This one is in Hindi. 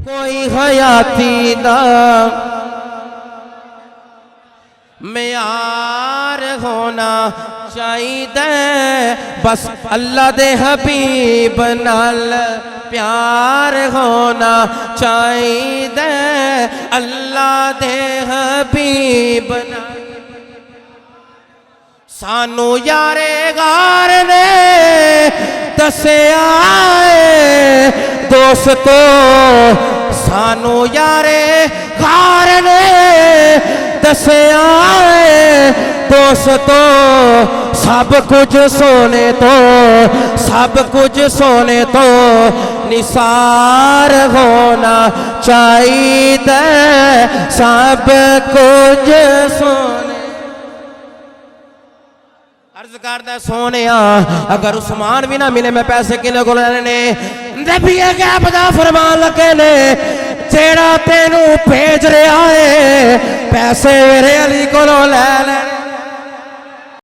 कोई हयाती दा मेयार होना चाहिए, बस अल्लाह दे हबीब नाल प्यार होना चाहिए, अल्लाह दे हबीब नाल। सानू यारे गार ने दस्या दोस्तों, सानू यारे गार ने दस्या दोस्तों, सब कुछ सोने तो, सब कुछ सोने तो निसार होना चाहिए, सब कुछ सोने। अर्ज करदा सोने अगर उस्मान भी ना मिले मैं पैसे किने को लेने। नबी गैब दा फरमान लगे ने जेड़ा तेनू भेज रहा है पैसे मेरे अली को ले लेने।